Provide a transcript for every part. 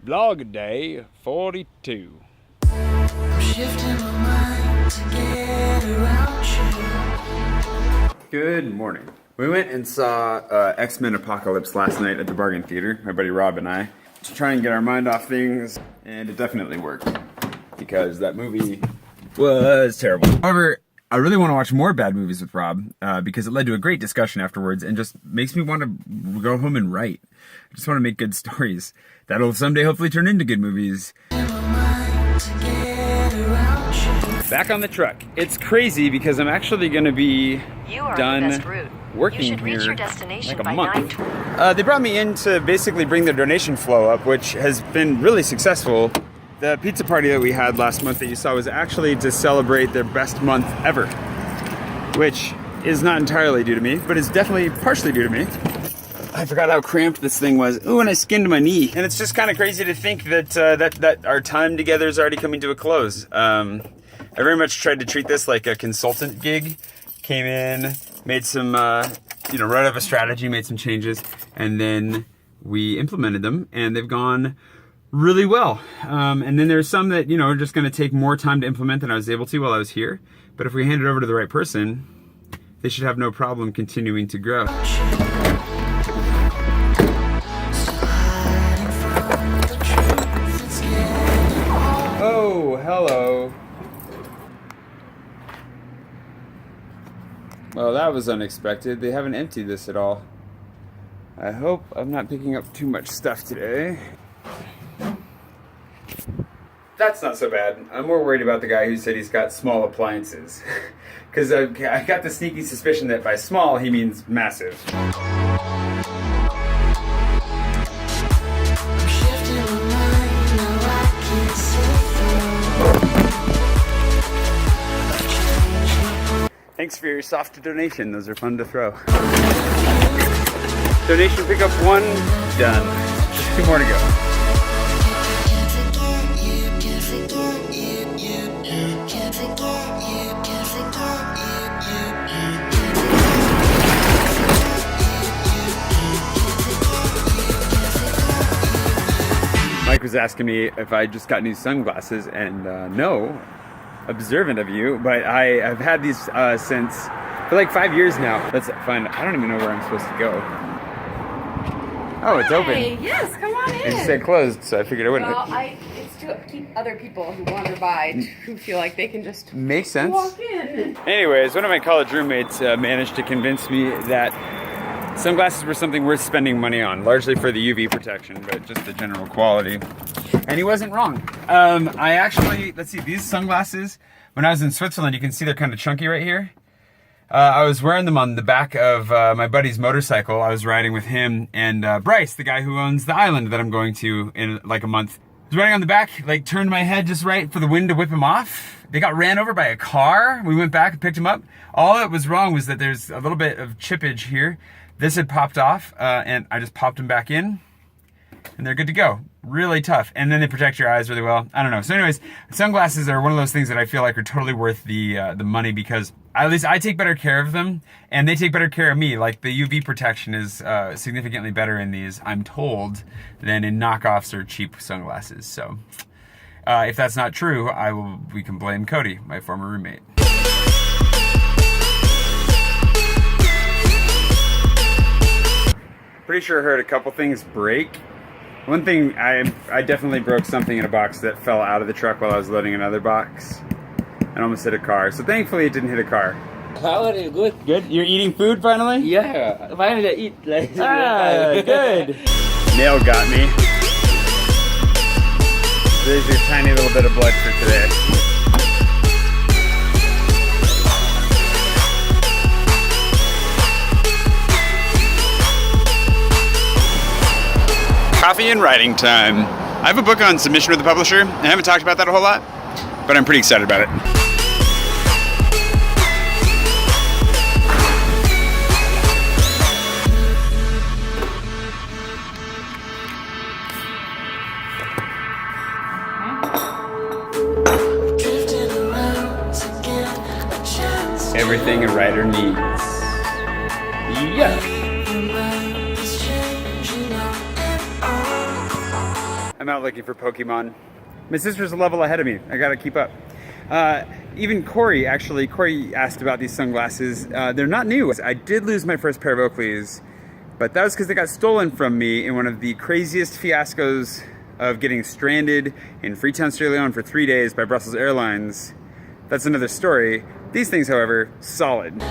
Vlog day 42. Good morning. We went and saw X-Men Apocalypse last night at the Bargain Theater, my buddy Rob and I, to try and get our mind off things, and it definitely worked, because that movie was terrible. However, I really want to watch more bad movies with Rob, because it led to a great discussion afterwards and just makes me want to go home and write. I just want to make good stories that'll someday hopefully turn into good movies. Back on the truck. It's crazy because I'm actually going to be done working here like a month. They brought me in to basically bring the donation flow up, which has been really successful. The pizza party that we had last month that you saw was actually to celebrate their best month ever, which is not entirely due to me, but is definitely partially due to me. I forgot how cramped this thing was. Ooh, and I skinned my knee. And it's just kind of crazy to think that that our time together is already coming to a close. I very much tried to treat this like a consultant gig. Came in, made some, wrote up a strategy, made some changes, and then we implemented them, and they've gone really well. And then there's some that, are just going to take more time to implement than I was able to while I was here. But if we hand it over to the right person, they should have no problem continuing to grow. Oh, hello. Well, that was unexpected. They haven't emptied this at all. I hope I'm not picking up too much stuff today. That's not so bad. I'm more worried about the guy who said he's got small appliances. Because I got the sneaky suspicion that by small, he means massive. Thanks for your soft donation. Those are fun to throw. Donation pickup 1, done. Just 2 more to go. Mike was asking me if I just got new sunglasses, and no, observant of you, but I've had these since for like 5 years now. Let's find. I don't even know where I'm supposed to go. Oh, it's open. Yes, come on in. It said closed, so I figured I wouldn't. Well, it's to keep other people who wander by who feel like they can just Makes sense. walk in. Anyways, one of my college roommates managed to convince me that sunglasses were something worth spending money on, largely for the UV protection, but just the general quality. And he wasn't wrong. I actually, let's see, these sunglasses, when I was in Switzerland, you can see they're kind of chunky right here. I was wearing them on the back of my buddy's motorcycle. I was riding with him and Bryce, the guy who owns the island that I'm going to in like a month. I was riding on the back, like turned my head just right for the wind to whip him off. They got ran over by a car. We went back and picked him up. All that was wrong was that there's a little bit of chippage here. This had popped off, and I just popped them back in, and they're good to go. Really tough, and then they protect your eyes really well. I don't know. So anyways, sunglasses are one of those things that I feel like are totally worth the money, because at least I take better care of them, and they take better care of me. Like the UV protection is significantly better in these, I'm told, than in knockoffs or cheap sunglasses. So if that's not true, we can blame Cody, my former roommate. Pretty sure I heard a couple things break. One thing, I definitely broke something in a box that fell out of the truck while I was loading another box and almost hit a car. So thankfully it didn't hit a car. How are you? Good. Good? You're eating food finally? Yeah, finally I eat like. Good. Nail got me. There's your tiny little bit of blood for today. Coffee and writing time. I have a book on submission with the publisher. I haven't talked about that a whole lot, but I'm pretty excited about it. Everything a writer needs. Yeah. I'm out looking for Pokemon. My sister's a level ahead of me. I gotta keep up. Even Corey asked about these sunglasses. They're not new. I did lose my first pair of Oakleys, but that was because they got stolen from me in one of the craziest fiascos of getting stranded in Freetown, Sierra Leone for 3 days by Brussels Airlines. That's another story. These things, however, solid.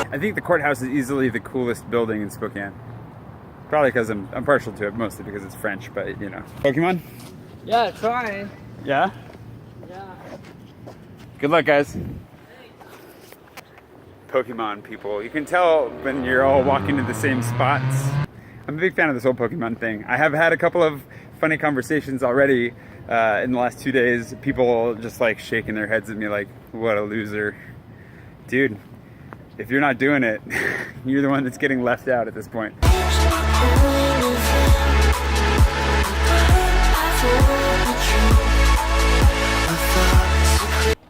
I think the courthouse is easily the coolest building in Spokane. Probably because I'm partial to it, mostly because it's French, but you know. Pokemon? Yeah, try. Yeah? Yeah. Good luck, guys. Pokemon people. You can tell when you're all walking to the same spots. I'm a big fan of this whole Pokemon thing. I have had a couple of funny conversations already in the last 2 days. People just like shaking their heads at me like, what a loser. Dude, if you're not doing it, you're the one that's getting left out at this point.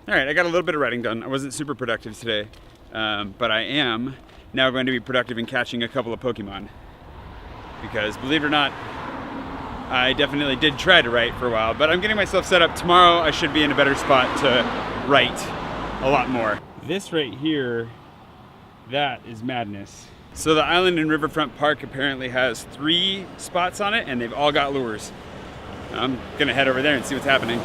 All right, I got a little bit of writing done. I wasn't super productive today, but I am now going to be productive in catching a couple of Pokemon. Because believe it or not, I definitely did try to write for a while, but I'm getting myself set up. Tomorrow I should be in a better spot to write a lot more. This right here, that is madness. So the island in Riverfront Park apparently has 3 spots on it and they've all got lures. I'm gonna head over there and see what's happening.